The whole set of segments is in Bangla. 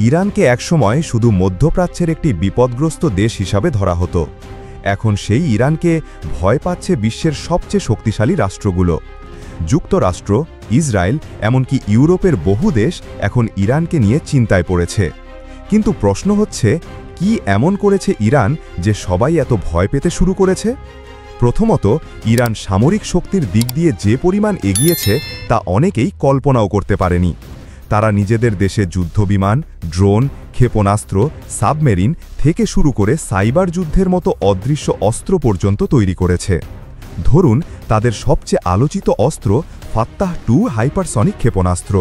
ইরানকে একসময় শুধু মধ্যপ্রাচ্যের একটি বিপদগ্রস্ত দেশ হিসাবে ধরা হতো। এখন সেই ইরানকে ভয় পাচ্ছে বিশ্বের সবচেয়ে শক্তিশালী রাষ্ট্রগুলো। যুক্তরাষ্ট্র, ইসরায়েল, এমনকি ইউরোপের বহু দেশ এখন ইরানকে নিয়ে চিন্তায় পড়েছে। কিন্তু প্রশ্ন হচ্ছে, কি এমন করেছে ইরান যে সবাই এত ভয় পেতে শুরু করেছে? প্রথমত, ইরান সামরিক শক্তির দিক দিয়ে যে পরিমাণ এগিয়েছে তা অনেকেই কল্পনাও করতে পারেনি। তারা নিজেদের দেশে যুদ্ধবিমান, ড্রোন, ক্ষেপণাস্ত্র, সাবমেরিন থেকে শুরু করে সাইবার যুদ্ধের মতো অদৃশ্য অস্ত্র পর্যন্ত তৈরি করেছে। ধরুন, তাদের সবচেয়ে আলোচিত অস্ত্র ফাত্তাহ-2 হাইপারসনিক ক্ষেপণাস্ত্র।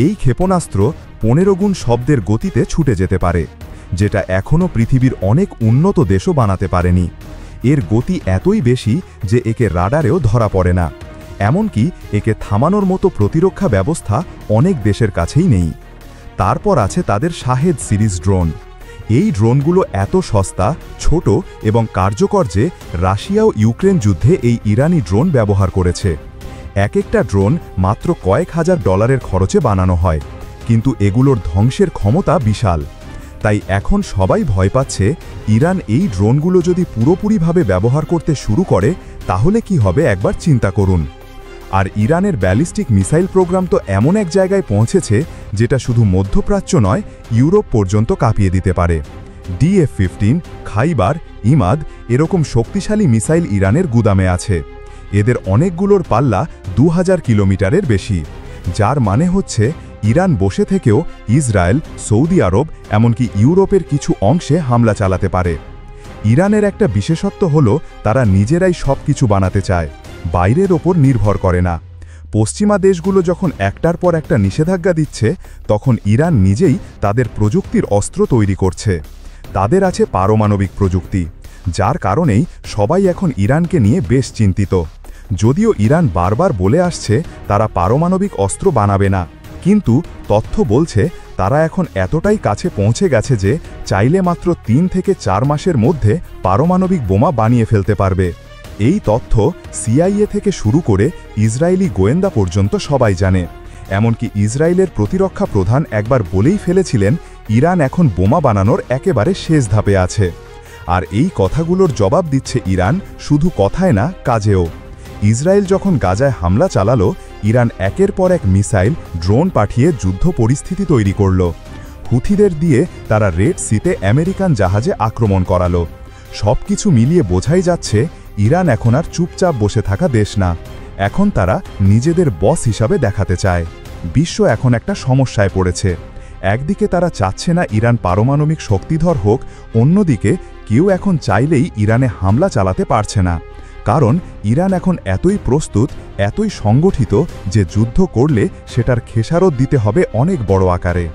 এই ক্ষেপণাস্ত্র 15 গুণ শব্দের গতিতে ছুটে যেতে পারে, যেটা এখনও পৃথিবীর অনেক উন্নত দেশও বানাতে পারেনি। এর গতি এতই বেশি যে একে রাডারেও ধরা পড়ে না। এমনকি একে থামানোর মতো প্রতিরক্ষা ব্যবস্থা অনেক দেশের কাছেই নেই। তারপর আছে তাদের শাহেদ সিরিজ ড্রোন। এই ড্রোনগুলো এত সস্তা, ছোট এবং কার্যকর যে রাশিয়া ও ইউক্রেন যুদ্ধে এই ইরানি ড্রোন ব্যবহার করেছে। এক একটা ড্রোন মাত্র কয়েক হাজার ডলারের খরচে বানানো হয়, কিন্তু এগুলোর ধ্বংসের ক্ষমতা বিশাল। তাই এখন সবাই ভয় পাচ্ছে, ইরান এই ড্রোনগুলো যদি পুরোপুরিভাবে ব্যবহার করতে শুরু করে তাহলে কি হবে একবার চিন্তা করুন। আর ইরানের ব্যালিস্টিক মিসাইল প্রোগ্রাম তো এমন এক জায়গায় পৌঁছেছে যেটা শুধু মধ্যপ্রাচ্য নয়, ইউরোপ পর্যন্ত কাঁপিয়ে দিতে পারে। DF-15, খাইবার, ইমাদ এরকম শক্তিশালী মিসাইল ইরানের গুদামে আছে। এদের অনেকগুলোর পাল্লা 2000 কিলোমিটারের বেশি, যার মানে হচ্ছে ইরান বসে থেকেও ইসরায়েল, সৌদি আরব এমনকি ইউরোপের কিছু অংশে হামলা চালাতে পারে। ইরানের একটা বিশেষত্ব হলো তারা নিজেরাই সব কিছু বানাতে চায়, বাইরের ওপর নির্ভর করে না। পশ্চিমা দেশগুলো যখন একটার পর একটা নিষেধাজ্ঞা দিচ্ছে, তখন ইরান নিজেই তাদের প্রযুক্তির অস্ত্র তৈরি করছে। তাদের আছে পারমাণবিক প্রযুক্তি, যার কারণেই সবাই এখন ইরানকে নিয়ে বেশ চিন্তিত। যদিও ইরান বারবার বলে আসছে তারা পারমাণবিক অস্ত্র বানাবে না, কিন্তু তথ্য বলছে তারা এখন এতটাই কাছে পৌঁছে গেছে যে চাইলে মাত্র 3 থেকে 4 মাসের মধ্যে পারমাণবিক বোমা বানিয়ে ফেলতে পারবে। এই তথ্য CIA থেকে শুরু করে ইসরায়েলি গোয়েন্দা পর্যন্ত সবাই জানে। এমনকি ইসরায়েলের প্রতিরক্ষা প্রধান একবার বলেই ফেলেছিলেন, ইরান এখন বোমা বানানোর একেবারে শেষ ধাপে আছে। আর এই কথাগুলোর জবাব দিচ্ছে ইরান, শুধু কথায় না, কাজেও। ইসরায়েল যখন গাজায় হামলা চালালো, ইরান একের পর এক মিসাইল, ড্রোন পাঠিয়ে যুদ্ধ পরিস্থিতি তৈরি করল। হুথিদের দিয়ে তারা রেড সিতে আমেরিকান জাহাজে আক্রমণ করালো। সবকিছু মিলিয়ে বোঝাই যাচ্ছে ইরান এখন আর চুপচাপ বসে থাকা দেশ না, এখন তারা নিজেদের বস হিসাবে দেখাতে চায়। বিশ্ব এখন একটা সমস্যায় পড়েছে। একদিকে তারা চাচ্ছে না ইরান পারমাণবিক শক্তিধর হোক, অন্যদিকে কেউ এখন চাইলেই ইরানে হামলা চালাতে পারছে না। কারণ ইরান এখন এতই প্রস্তুত, এতই সংগঠিত যে যুদ্ধ করলে সেটার খেসারত দিতে হবে অনেক বড় আকারে।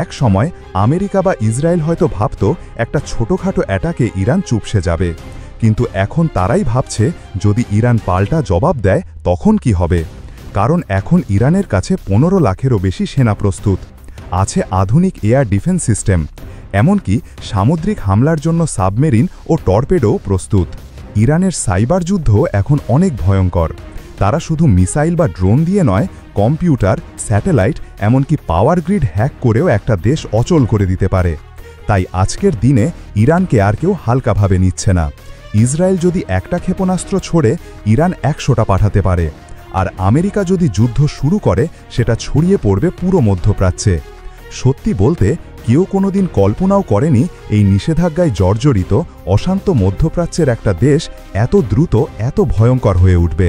এক সময় আমেরিকা বা ইসরায়েল হয়তো ভাবত একটা ছোটখাটো অ্যাটাকে ইরান চুপসে যাবে, কিন্তু এখন তারাই ভাবছে যদি ইরান পাল্টা জবাব দেয় তখন কি হবে। কারণ এখন ইরানের কাছে 15 লাখেরও বেশি সেনা প্রস্তুত আছে, আধুনিক এয়ার ডিফেন্স সিস্টেম, এমনকি সামুদ্রিক হামলার জন্য সাবমেরিন ও টর্পেডোও প্রস্তুত। ইরানের সাইবার যুদ্ধ এখন অনেক ভয়ঙ্কর। তারা শুধু মিসাইল বা ড্রোন দিয়ে নয়, কম্পিউটার, স্যাটেলাইট এমনকি পাওয়ার গ্রিড হ্যাক করেও একটা দেশ অচল করে দিতে পারে। তাই আজকের দিনে ইরানকে আর কেউ হালকাভাবে নিচ্ছে না। ইসরায়েল যদি একটা ক্ষেপণাস্ত্র ছোড়ে, ইরান 100টা পাঠাতে পারে। আর আমেরিকা যদি যুদ্ধ শুরু করে, সেটা ছড়িয়ে পড়বে পুরো মধ্যপ্রাচ্যে। সত্যি বলতে কেউ কোনোদিন কল্পনাও করেনি এই নিষেধাজ্ঞায় জর্জরিত অশান্ত মধ্যপ্রাচ্যের একটা দেশ এত দ্রুত, এত ভয়ঙ্কর হয়ে উঠবে।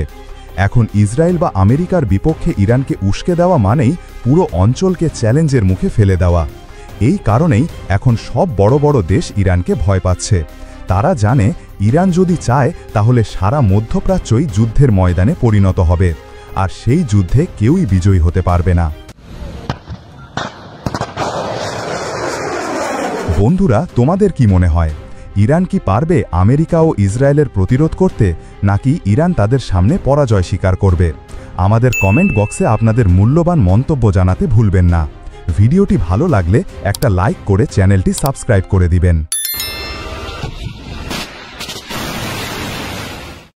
এখন ইসরায়েল বা আমেরিকার বিপক্ষে ইরানকে উস্কে দেওয়া মানেই পুরো অঞ্চলকে চ্যালেঞ্জের মুখে ফেলে দেওয়া। এই কারণেই এখন সব বড় বড় দেশ ইরানকে ভয় পাচ্ছে। তারা জানে ইরান যদি চায় তাহলে সারা মধ্যপ্রাচ্যই যুদ্ধের ময়দানে পরিণত হবে, আর সেই যুদ্ধে কেউই বিজয়ী হতে পারবে না। বন্ধুরা, তোমাদের কি মনে হয়, ইরান কি পারবে আমেরিকা ও ইসরায়েলের প্রতিরোধ করতে, নাকি ইরান তাদের সামনে পরাজয় স্বীকার করবে? আমাদের কমেন্ট বক্সে আপনাদের মূল্যবান মন্তব্য জানাতে ভুলবেন না। ভিডিওটি ভালো লাগলে একটা লাইক করে চ্যানেলটি সাবস্ক্রাইব করে দিবেন।